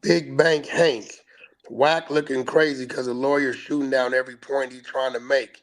Big Bank Hank. Wack looking crazy because the lawyer's shooting down every point he's trying to make.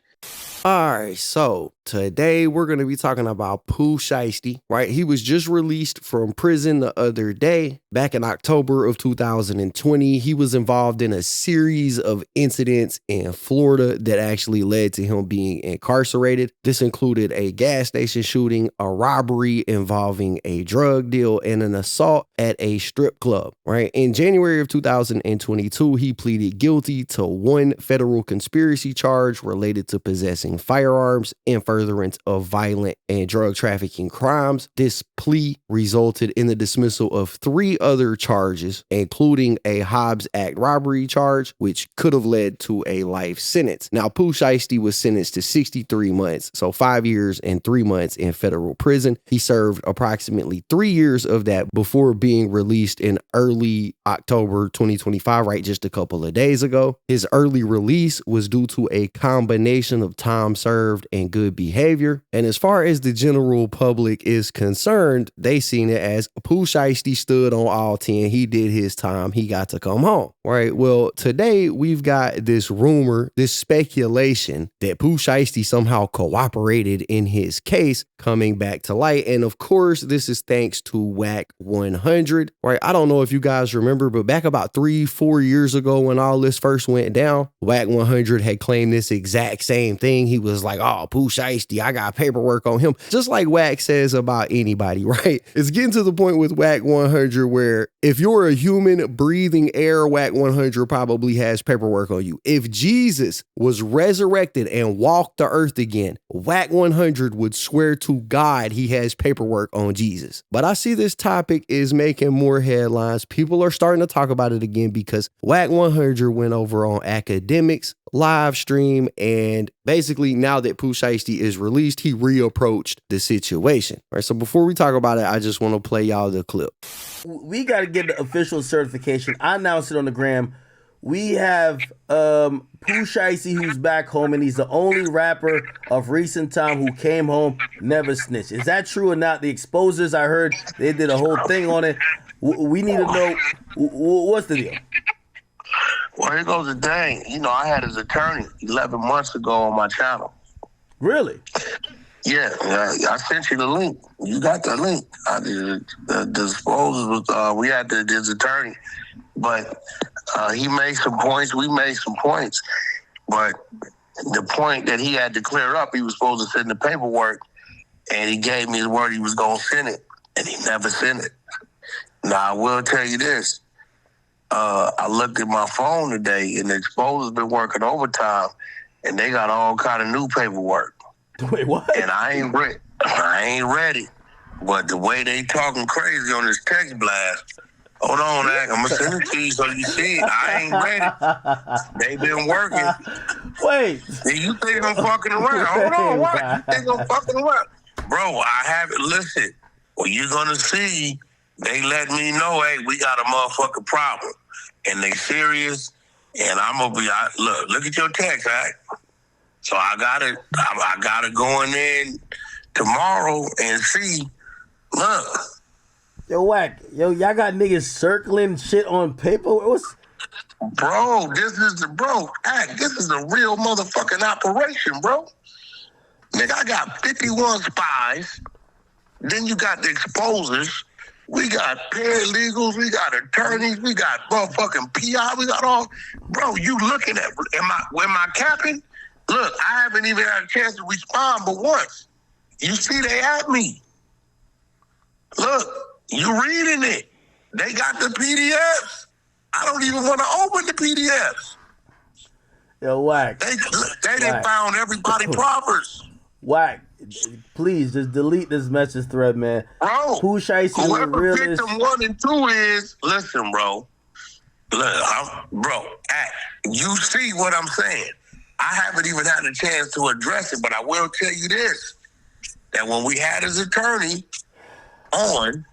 All right, so today we're going to be talking about Pooh Shiesty, right? He was just released from prison the other day, back in October of 2020. He was involved in a series of incidents in Florida that actually led to him being incarcerated. This included a gas station shooting, a robbery involving a drug deal, and an assault at a strip club, right? In January of 2022, he pleaded guilty to one federal conspiracy charge related to possessing firearms in furtherance of violent and drug trafficking crimes. This plea resulted in the dismissal of 3 other charges, including a Hobbs Act robbery charge, which could have led to a life sentence. Now, Pooh Shiesty was sentenced to 63 months, so 5 years and 3 months in federal prison. He served approximately 3 years of that before being released in early October 2025, right, just a couple of days ago. His early release was due to a combination of time served and good behavior. And as far as the general public is concerned, they seen it as Pooh Shiesty stood on all 10. He did his time. He got to come home. Right. Well, today we've got this rumor, this speculation that Pooh Shiesty somehow cooperated in his case coming back to light. And of course, this is thanks to Wack100. Right. I don't know if you guys remember, but back about 3-4 years ago when all this first went down, Wack100 had claimed this exact same thing. He was like, oh, Pooh Shiesty, I got paperwork on him. Just like Wack says about anybody, right? It's getting to the point with Wack100 where if you're a human breathing air, Wack100 probably has paperwork on you. If Jesus was resurrected and walked the earth again, Wack100 would swear to God he has paperwork on Jesus. But I see this topic is making more headlines. People are starting to talk about it again because Wack100 went over on Academics live stream, and basically now that Pooh Shiesty is released, he reapproached the situation. All right, so before we talk about it, I just want to play y'all the clip. We got to get the official certification. I announced it on the gram. We have Pooh Shiesty who's back home, and he's the only rapper of recent time who came home, never snitched. Is that true or not? The Exposers, I heard they did a whole thing on it. We need to know what's the deal. Well, here goes the thing. You know, I had his attorney 11 months ago on my channel. Really? Yeah, I sent you the link. You got the link. The disposal was, we had his attorney. But he made some points. We made some points. But the point that he had to clear up, he was supposed to send the paperwork, and he gave me his word he was going to send it, and he never sent it. Now, I will tell you this. I looked at my phone today, and the Exposer's been working overtime, and they got all kind of new paperwork. Wait, what? And I ain't ready. But the way they talking crazy on this text blast, hold on, I'm gonna send it to you so you see it. I ain't ready. They been working. Wait. You think I'm fucking around? Hold on, what? You think I'm fucking around? Bro, I haven't. Listen, well, you're gonna see. They let me know, hey, we got a motherfucking problem. And they serious. And I'm gonna be, look at your text, right? So I gotta go in tomorrow and see. Look. Yo, Wack, y'all got niggas circling shit on paper? Bro, this is the real motherfucking operation, bro. Nigga, I got 51 spies. Then you got the Exposers. We got paralegals, we got attorneys, we got motherfucking PI, we got all. Bro, you looking at, am I capping? Look, I haven't even had a chance to respond but once. You see they at me. Look, you reading it. They got the PDFs. I don't even want to open the PDFs. Yo, Wack. They done found everybody proffers. Wack, please just delete this message thread, man. Bro, Pooh Shiesty, whoever victim 1 and 2 is, listen, bro. Look, you see what I'm saying. I haven't even had a chance to address it, but I will tell you this, that when we had his attorney on,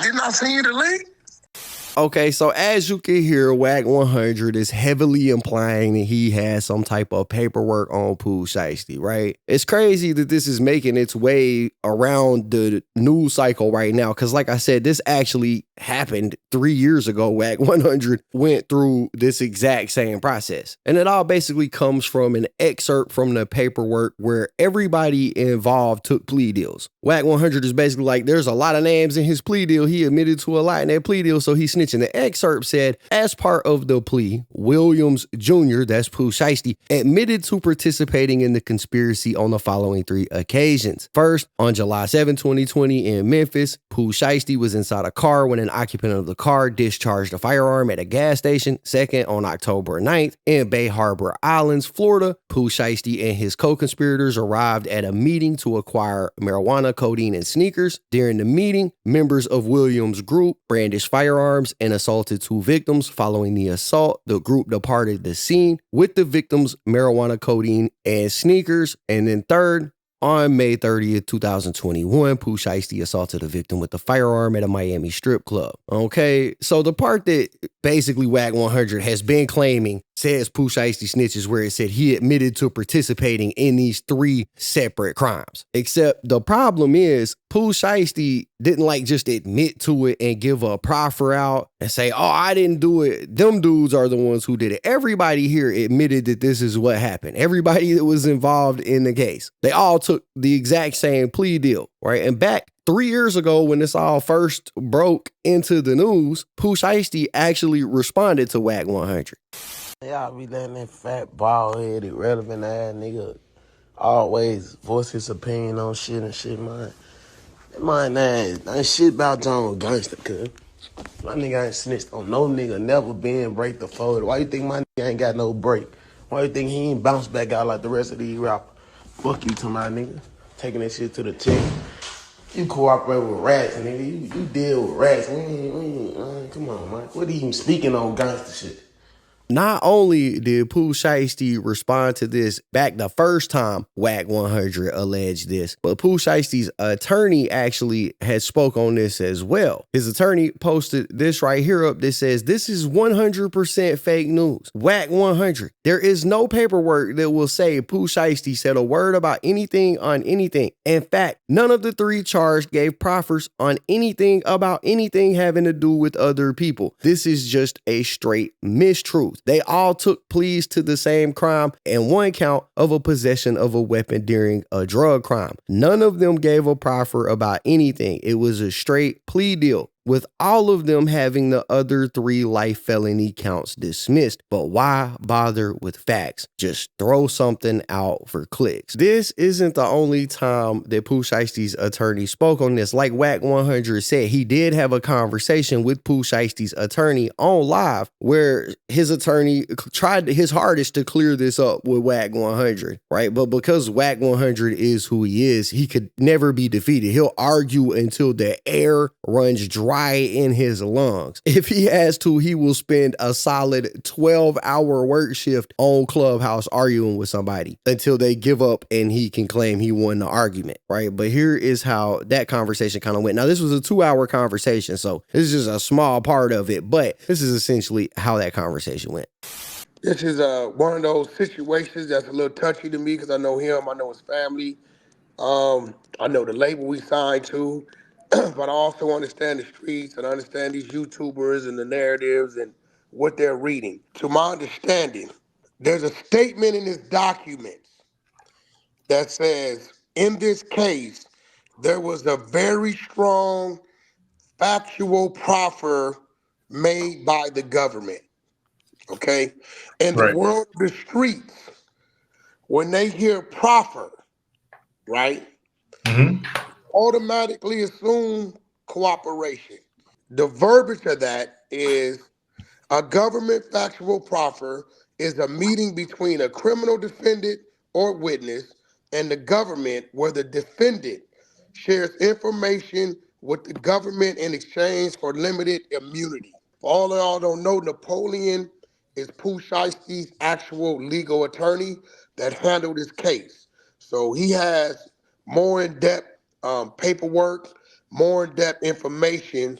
didn't I send you the link? Okay, so as you can hear, Wack100 is heavily implying that he has some type of paperwork on Pooh Shiesty, right? It's crazy that this is making its way around the news cycle right now, because like I said, this actually happened 3 years ago. Wack 100 went through this exact same process. And it all basically comes from an excerpt from the paperwork where everybody involved took plea deals. Wack 100 is basically like, there's a lot of names in his plea deal. He admitted to a lot in that plea deal, so he's snitching. The excerpt said, as part of the plea, Williams Jr., that's Pooh Shiesty, admitted to participating in the conspiracy on the following 3 occasions. First, on July 7, 2020 in Memphis, Pooh Shiesty was inside a car when an occupant of the car discharged a firearm at a gas station. Second, on October 9th in Bay Harbor Islands, Florida, Pooh Shiesty and his co-conspirators arrived at a meeting to acquire marijuana, codeine, and sneakers. During the meeting, members of Williams' group brandished firearms and assaulted 2 victims. Following the assault, the group departed the scene with the victims' marijuana, codeine, and sneakers. And then third, on May 30th, 2021, Pooh Shiesty assaulted a victim with a firearm at a Miami strip club. Okay, so the part that basically Wack 100 has been claiming says Pooh Shiesty snitches, where it said he admitted to participating in these 3 separate crimes. Except the problem is Pooh Shiesty didn't just admit to it and give a proffer out and say, oh, I didn't do it. Them dudes are the ones who did it. Everybody here admitted that this is what happened. Everybody that was involved in the case, they all took the exact same plea deal, right? And back 3 years ago, when this all first broke into the news, Pooh Shiesty actually responded to Wack 100. Y'all be letting that fat, bald-headed, relevant ass nigga always voice his opinion on shit and shit, man. That ain't shit about John Gangster, cuz. My nigga ain't snitched on no nigga, never been break the fold. Why you think my nigga ain't got no break? Why you think he ain't bounced back out like the rest of these rappers? Fuck you to my nigga. Taking that shit to the tip. You cooperate with rats, nigga. You deal with rats. Come on, man. What even speaking on gangster shit? Not only did Pooh Shiesty respond to this back the first time Wack 100 alleged this, but Pooh Shiesty's attorney actually had spoke on this as well. His attorney posted this right here up that says, this is 100% fake news. Wack 100, there is no paperwork that will say Pooh Shiesty said a word about anything on anything. In fact, none of the 3 charged gave proffers on anything about anything having to do with other people. This is just a straight mistruth. They all took pleas to the same crime and 1 count of a possession of a weapon during a drug crime. None of them gave a proffer about anything. It was a straight plea deal, with all of them having the other 3 life felony counts dismissed. But why bother with facts? Just throw something out for clicks. This isn't the only time that Pooh Shiesty's attorney spoke on this. Like Wack 100 said, he did have a conversation with Pooh Shiesty's attorney on live, where his attorney tried his hardest to clear this up with Wack 100, right? But because Wack 100 is who he is, he could never be defeated. He'll argue until the air runs dry in his lungs. If he has to, he will spend a solid 12-hour work shift on Clubhouse arguing with somebody until they give up and he can claim he won the argument, right? But here is how that conversation kind of went. Now, this was a 2-hour conversation, so this is just a small part of it, but this is essentially how that conversation went. This is one of those situations that's a little touchy to me because I know him, I know his family, I know the label we signed to. But I also understand the streets and I understand these YouTubers and the narratives and what they're reading. To my understanding, there's a statement in this document that says, in this case, there was a very strong factual proffer made by the government. Okay? In the world of the streets, when they hear proffer, right? Automatically assume cooperation. The verbiage of that is a government factual proffer is a meeting between a criminal defendant or witness and the government where the defendant shares information with the government in exchange for limited immunity. For all of y'all don't know, Napoleon is Pooh Shiesty's actual legal attorney that handled his case. So he has more in-depth paperwork, more in-depth information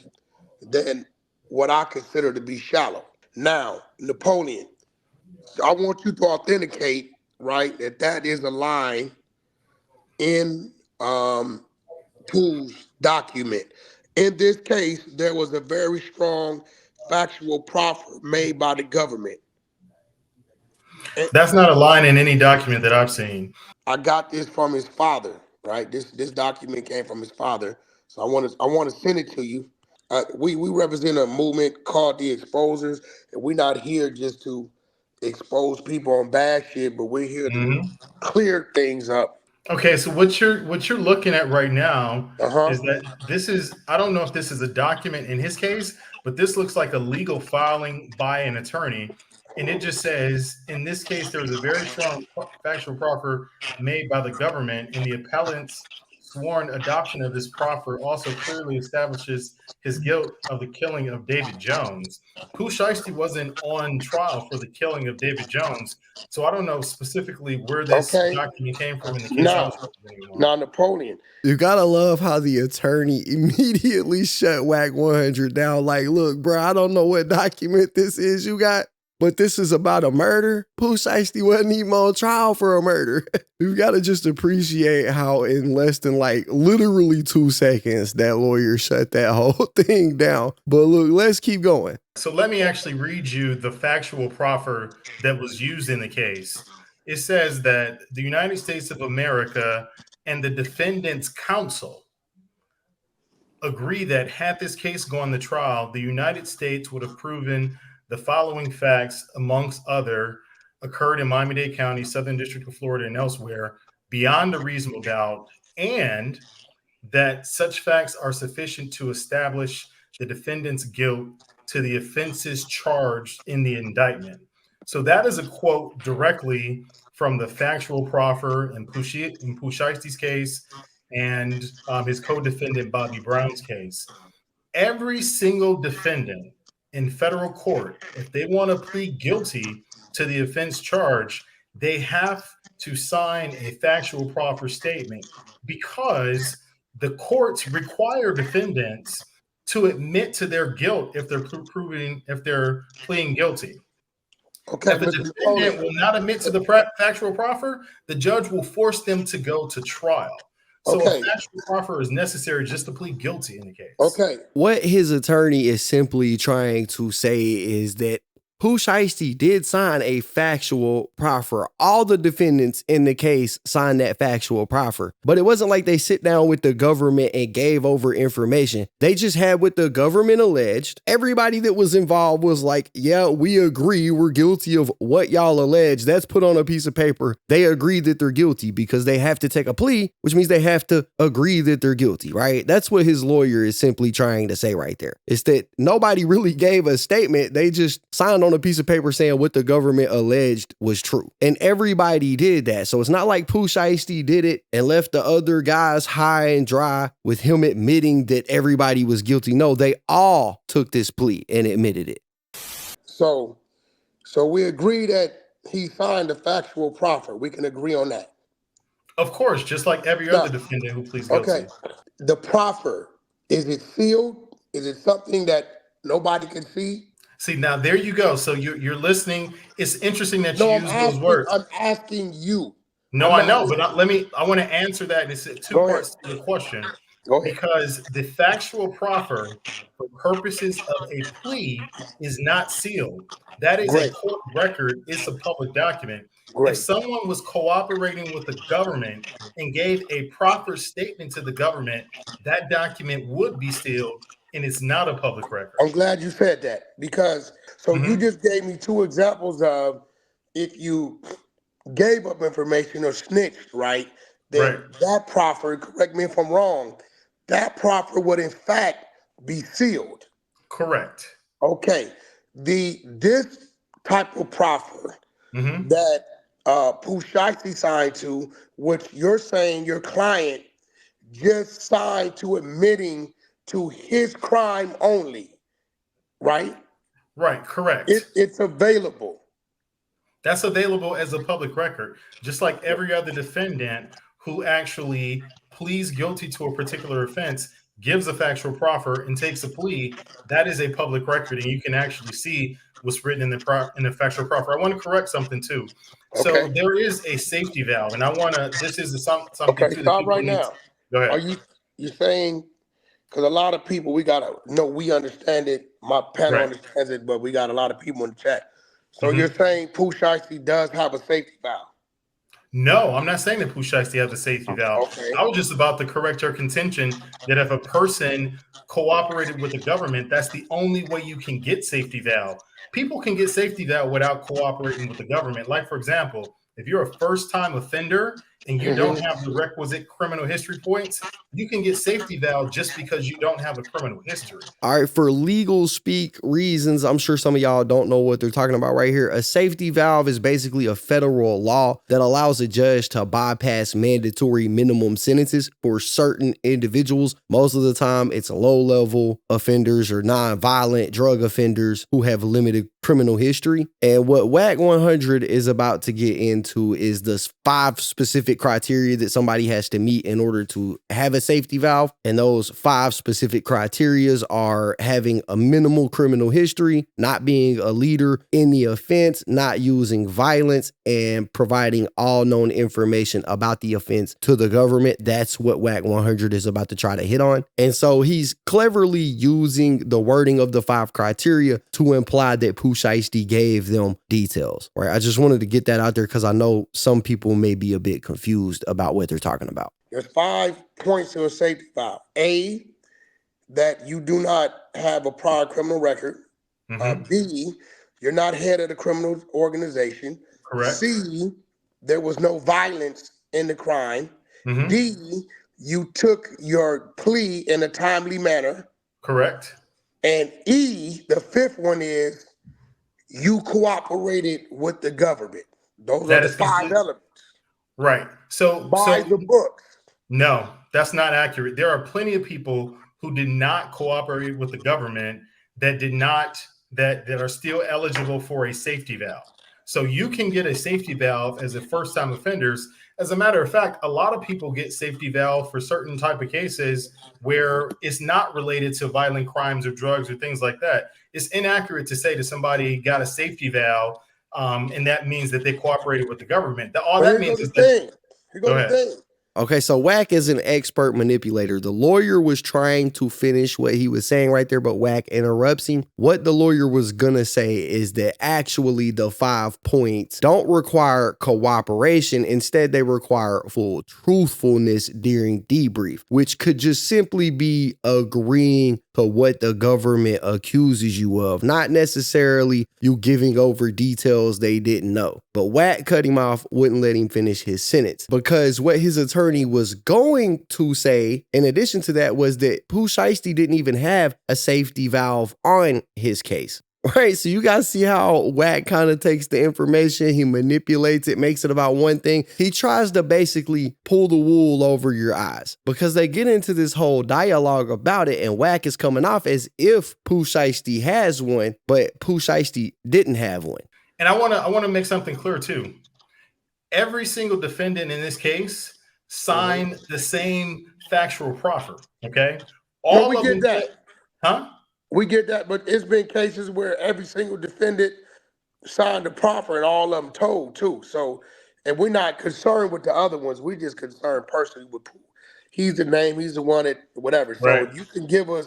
than what I consider to be shallow. Now, Napoleon, I want you to authenticate, right, that is a line in Pooh's document. In this case, there was a very strong factual proffer made by the government. And That's not a line in any document that I've seen. I got this from his father, right? This document came from his father, so I want to send it to you. We represent a movement called the Exposers, and we're not here just to expose people on bad shit, but we're here to Mhm. clear things up. Okay, so what you're looking at right now Uh huh. is that this is, I don't know if this is a document in his case, but this looks like a legal filing by an attorney, and it just says in this case there was a very strong factual proffer made by the government, and the appellant's sworn adoption of this proffer also clearly establishes his guilt of the killing of David Jones. Pooh Shiesty wasn't on trial for the killing of David Jones, so I don't know specifically where this Okay. document came from in the case I Now, was representing on. now Napoleon. You gotta love how the attorney immediately shut Wack100 down. Like, look, bro, I don't know what document this is you got, but this is about a murder. Pooh Shiesty wasn't even on trial for a murder. You gotta just appreciate how in less than like literally 2 seconds that lawyer shut that whole thing down. But look, let's keep going. So let me actually read you the factual proffer that was used in the case. It says that the United States of America and the defendant's counsel agree that had this case gone to trial, the United States would have proven the following facts, amongst other, occurred in Miami-Dade County, Southern District of Florida, and elsewhere, beyond a reasonable doubt, and that such facts are sufficient to establish the defendant's guilt to the offenses charged in the indictment. So that is a quote directly from the factual proffer in Pooh Shiesty's case and his co-defendant Bobby Brown's case. Every single defendant in federal court, if they want to plead guilty to the offense charge, they have to sign a factual proffer statement because the courts require defendants to admit to their guilt if they're pleading guilty. Okay, If a Mr. defendant Napoleon. will not admit to the factual proffer, the judge will force them to go to trial. So Okay. a factual proffer is necessary just to plead guilty in the case. Okay. What his attorney is simply trying to say is that Pooh Shiesty did sign a factual proffer. All the defendants in the case signed that factual proffer. But it wasn't like they sit down with the government and gave over information. They just had what the government alleged. Everybody that was involved was like, yeah, we agree we're guilty of what y'all allege. That's put on a piece of paper. They agree that they're guilty because they have to take a plea, which means they have to agree that they're guilty, right? That's what his lawyer is simply trying to say right there. It's that nobody really gave a statement. They just signed on a piece of paper saying what the government alleged was true. And everybody did that. So it's not like Pooh Shiesty did it and left the other guys high and dry with him admitting that everybody was guilty. No, they all took this plea and admitted it. So we agree that he signed a factual proffer. We can agree on that. Of course, just like every Now, other defendant who pleads guilty. okay. The proffer, is it sealed? Is it something that nobody can see? See, now there you go. So you're listening. It's interesting that No, you use those words. I'm asking you. No, I'm I know, not- but I want to answer that. And it's two Go parts to the question. Go ahead. Because the factual proffer, for purposes of a plea, is not sealed. That is Great. a court record. It's a public document. Great. If someone was cooperating with the government and gave a proper statement to the government, that document would be sealed, and it's not a public record. I'm glad you said that because you just gave me two examples of if you gave up information or snitched, right? Then that proffer, correct me if I'm wrong, that proffer would in fact be sealed. Correct. Okay. This type of proffer that Pooh Shiesty signed to, which you're saying your client just signed to admitting to his crime only, right? Right, correct. It's available. That's available as a public record, just like every other defendant who actually pleads guilty to a particular offense, gives a factual proffer, and takes a plea. That is a public record, and you can actually see what's written in the factual proffer. I want to correct something too. So there is a safety valve, and I want to. This is something. Okay, too stop right now. Go ahead. Are you saying because a lot of people, we gotta know, we understand it. My panel Right. understands it, but we got a lot of people in the chat. So Mhm. you're saying Pooh Shiesty does have a safety valve? No, I'm not saying that Pooh Shiesty has a safety valve. Okay. I was just about to correct your contention that if a person cooperated with the government, that's the only way you can get safety valve. People can get safety valve without cooperating with the government. Like, for example, if you're a first-time offender and you don't have the requisite criminal history points, you can get safety valve just because you don't have a criminal history. All right, for legal speak reasons, I'm sure some of y'all don't know what they're talking about right here. A safety valve is basically a federal law that allows a judge to bypass mandatory minimum sentences for certain individuals. Most of the time, it's low-level offenders or non-violent drug offenders who have limited criminal history. And what Wack100 is about to get into is the 5 specific criteria that somebody has to meet in order to have a safety valve. And those 5 specific criteria are having a minimal criminal history, not being a leader in the offense, not using violence, and providing all known information about the offense to the government. That's what Wack100 is about to try to hit on. And so he's cleverly using the wording of the 5 criteria to imply that Pooh Shiesty gave them details, right? I just wanted to get that out there because I know some people may be a bit confused about what they're talking about. There's 5 points to a safety valve. A, that you do not have a prior criminal record. B, you're not head of the criminal organization. Correct. C, there was no violence in the crime. D, you took your plea in a timely manner. Correct. And E, the 5th one is you cooperated with the government. Those are the 5 elements. Right. So by the book. No, that's not accurate. There are plenty of people who did not cooperate with the government that did not, that are still eligible for a safety valve. So you can get a safety valve as a first-time offenders. As a matter of fact, a lot of people get safety valve for certain type of cases where it's not related to violent crimes or drugs or things like that. It's inaccurate to say that somebody got a safety valve and that means that they cooperated with the government. All that means is that. Go ahead. Okay, so Wack is an expert manipulator. The lawyer was trying to finish what he was saying right there, but Wack interrupts him. What the lawyer was gonna say is that actually the 5 points don't require cooperation. Instead, they require full truthfulness during debrief, which could just simply be agreeing to what the government accuses you of, not necessarily you giving over details they didn't know. But Wack cut him off, wouldn't let him finish his sentence, because what his attorney was going to say, in addition to that, was that Pooh Shiesty didn't even have a safety valve on his case. Right, so you guys see how Wack kind of takes the information, he manipulates it, makes it about one thing. He tries to basically pull the wool over your eyes because they get into this whole dialogue about it, and Wack is coming off as if Pooh Shiesty has one, but Pooh Shiesty didn't have one. And I want to make something clear too. Every single defendant in this case signed the same factual proffer. Okay, all we get that, huh? We get that, but it's been cases where every single defendant signed a proffer and all of them told too. So, and we're not concerned with the other ones. We just concerned personally with Pooh. He's the name, he's the one that whatever. So if you can give us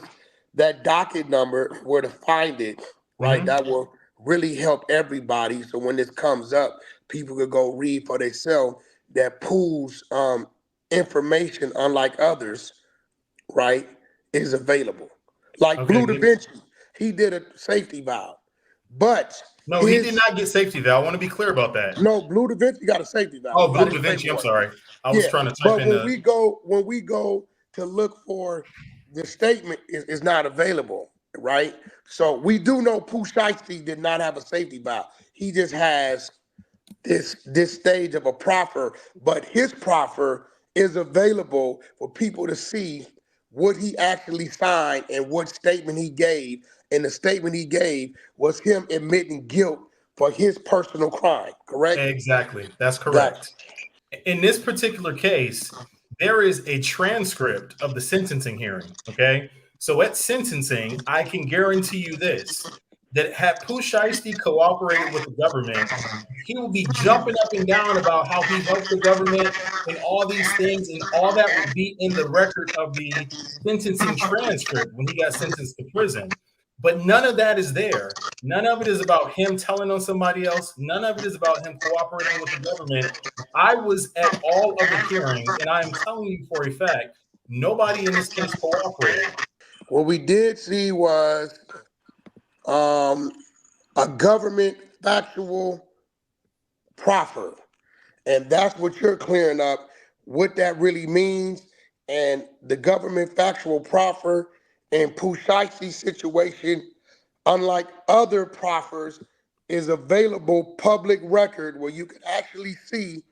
that docket number where to find it, right? That will really help everybody. So when this comes up, people could go read for themselves that Pooh's information, unlike others, right, is available. Like Blue Da Vinci, he did a safety valve, but no, he did not get safety valve. I want to be clear about that. No, Blue Da Vinci got a safety valve. Oh, Blue Da Vinci. I'm sorry, I was trying to type in. But when we go to look for the statement, is not available, right? So we do know Pooh Shiesty did not have a safety valve. He just has this stage of a proffer, but his proffer is available for people to see what he actually signed and what statement he gave. And the statement he gave was him admitting guilt for his personal crime, correct? Exactly. That's correct. In this particular case, there is a transcript of the sentencing hearing, okay? So at sentencing, I can guarantee you this. that had Pooh Shiesty cooperated with the government, he will be jumping up and down about how he helped the government and all these things, and all that would be in the record of the sentencing transcript when he got sentenced to prison. But none of that is there. None of it is about him telling on somebody else. None of it is about him cooperating with the government. I was at all of the hearings, and I am telling you for a fact, nobody in this case cooperated. What we did see was a government factual proffer. And that's what you're clearing up, what that really means. And the government factual proffer in Pooh Shiesty's situation, unlike other proffers, is available public record where you can actually see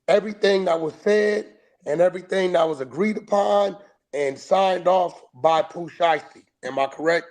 everything that was said and everything that was agreed upon and signed off by Pooh Shiesty. Am I correct?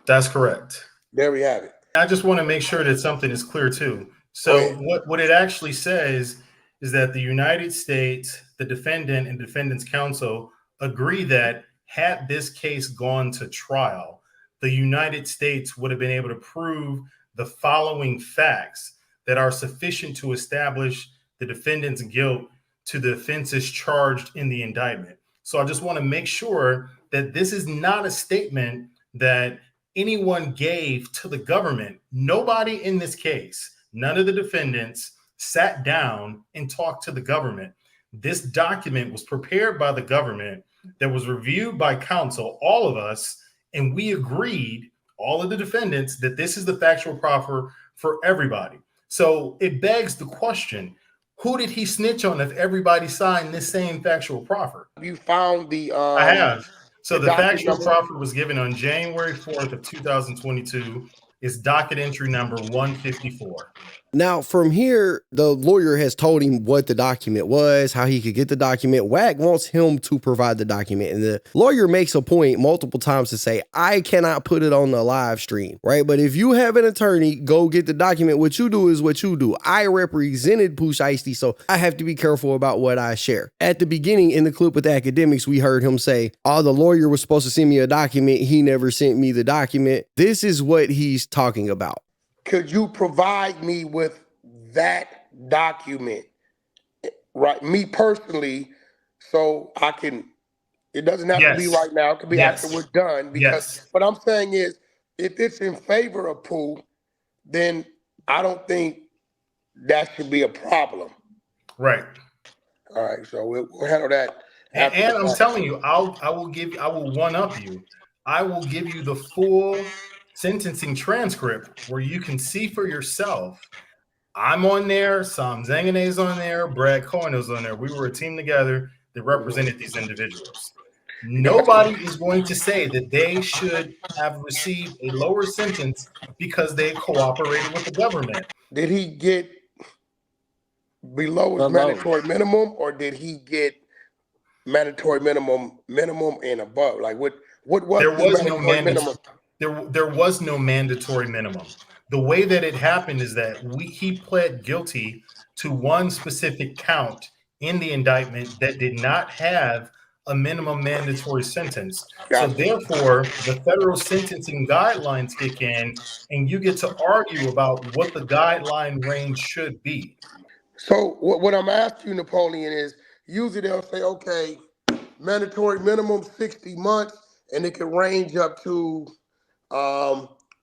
That's correct. There we have it. I just want to make sure that something is clear too. So what it actually says is that the United States, the defendant and defendant's counsel agree that had this case gone to trial, the United States would have been able to prove the following facts that are sufficient to establish the defendant's guilt to the offenses charged in the indictment. So I just want to make sure that this is not a statement that anyone gave to the government. Nobody in this case, none of the defendants sat down and talked to the government. This document was prepared by the government, that was reviewed by counsel, all of us, and we agreed, all of the defendants, that this is the factual proffer for everybody. So it begs the question, who did he snitch on if everybody signed this same factual proffer? You found the I have. So the factual number proffer was given on January 4th of 2022. It's docket entry number 154. Now, from here, the lawyer has told him what the document was, how he could get the document. Wack wants him to provide the document. And the lawyer makes a point multiple times to say, I cannot put it on the live stream, right? But if you have an attorney, go get the document. What you do is what you do. I represented Pooh Shiesty, so I have to be careful about what I share. At the beginning in the clip with the academics, we heard him say, oh, the lawyer was supposed to send me a document. He never sent me the document. This is what he's talking about. Could you provide me with that document, right? Me personally, so I can, it doesn't have to be right now. It could be after we're done. Because what I'm saying is, if it's in favor of Pooh, then I don't think that should be a problem. Right. All right. So we'll handle that. And I'm telling you, I will one up you. I will give you the full sentencing transcript where you can see for yourself. I'm on there, Sam Zangane's on there, Brad Cohen is on there. We were a team together that represented these individuals. Nobody is going to say that they should have received a lower sentence because they cooperated with the government. Did he get below his mandatory minimum, or did he get mandatory minimum and above? Like what was there was no minimum? There was no mandatory minimum. The way that it happened is that he pled guilty to one specific count in the indictment that did not have a minimum mandatory sentence. So therefore, the federal sentencing guidelines kick in, and you get to argue about what the guideline range should be. So what I'm asking you, Napoleon, is usually they'll say, okay, mandatory minimum 60 months, and it can range up to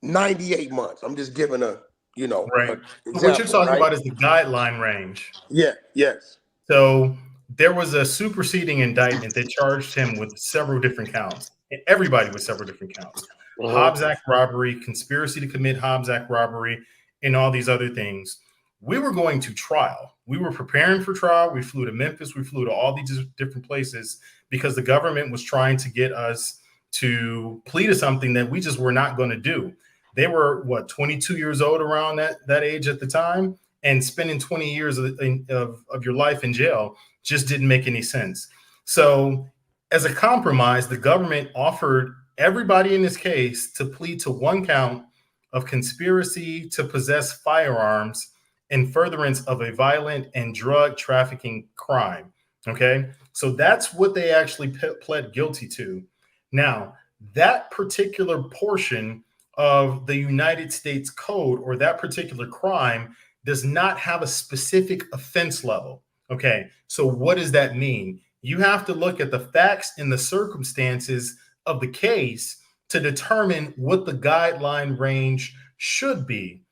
98 months. I'm just giving a, right. Example, what you're talking about is the guideline range. Yeah, yes. So there was a superseding indictment that charged him with several different counts. Everybody with several different counts. Hobbs Act robbery, conspiracy to commit Hobbs Act robbery, and all these other things. We were going to trial. We were preparing for trial. We flew to Memphis. We flew to all these different places because the government was trying to get us to plead to something that we just were not going to do. They were, 22 years old around that age at the time, and spending 20 years of your life in jail just didn't make any sense. So as a compromise, the government offered everybody in this case to plead to one count of conspiracy to possess firearms in furtherance of a violent and drug trafficking crime. Okay, so that's what they actually pled guilty to. Now, that particular portion of the United States Code or that particular crime does not have a specific offense level. Okay, so what does that mean? You have to look at the facts and the circumstances of the case to determine what the guideline range should be.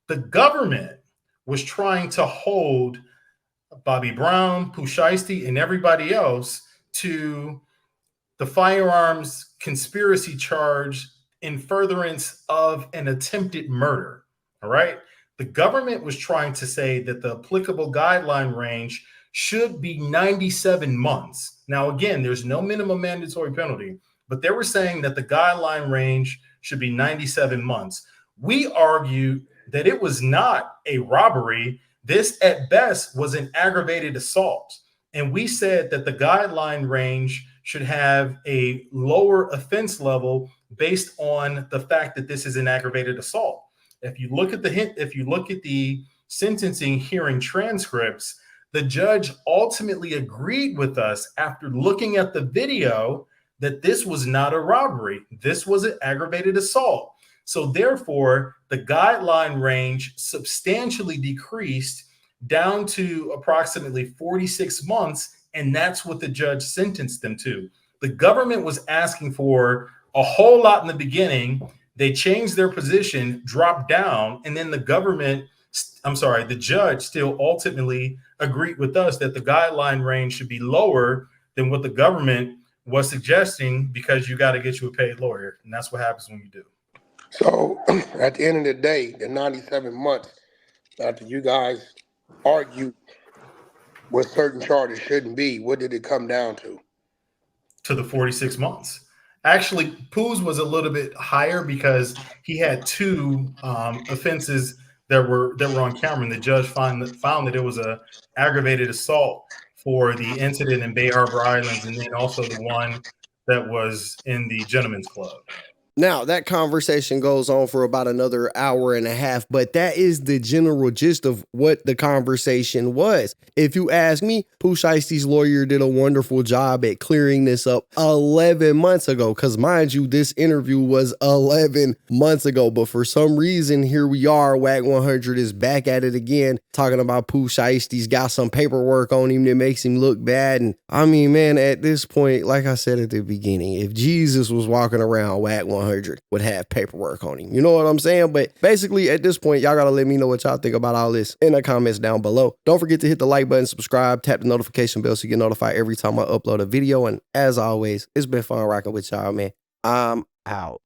The government was trying to hold Bobby Brown, Pooh Shiesty, and everybody else to the firearms conspiracy charge in furtherance of an attempted murder. All right. The government was trying to say that the applicable guideline range should be 97 months. Now, again, there's no minimum mandatory penalty, but they were saying that the guideline range should be 97 months. We argued that it was not a robbery. This, at best, was an aggravated assault. And we said that the guideline range should have a lower offense level based on the fact that this is an aggravated assault. If you look at the sentencing hearing transcripts, the judge ultimately agreed with us after looking at the video that this was not a robbery. This was an aggravated assault. So therefore, the guideline range substantially decreased down to approximately 46 months, and that's what the judge sentenced them to. The government was asking for a whole lot in the beginning. They changed their position, dropped down, and then the judge still ultimately agreed with us that the guideline range should be lower than what the government was suggesting because you got to get you a paid lawyer, and that's what happens when you do. So at the end of the day, the 97 months after you guys argued what certain charges shouldn't be, what did it come down to? To the 46 months. Actually, Pooh's was a little bit higher because he had two offenses that were on camera, and the judge found that it was a aggravated assault for the incident in Bay Harbor Islands, and then also the one that was in the Gentleman's Club. Now, that conversation goes on for about another hour and a half, but that is the general gist of what the conversation was. If you ask me, Pooh Shiesty's lawyer did a wonderful job at clearing this up 11 months ago, because mind you, this interview was 11 months ago, but for some reason, here we are, Wack100 is back at it again, talking about Pooh Shiesty's got some paperwork on him that makes him look bad. And I mean, man, at this point, like I said at the beginning, if Jesus was walking around, Wack100 would have paperwork on him. You know what I'm saying? But basically, at this point, y'all gotta let me know what y'all think about all this in the comments down below. Don't forget to hit the like button, subscribe, tap the notification bell so you get notified every time I upload a video. And as always, it's been fun rocking with y'all, man. I'm out.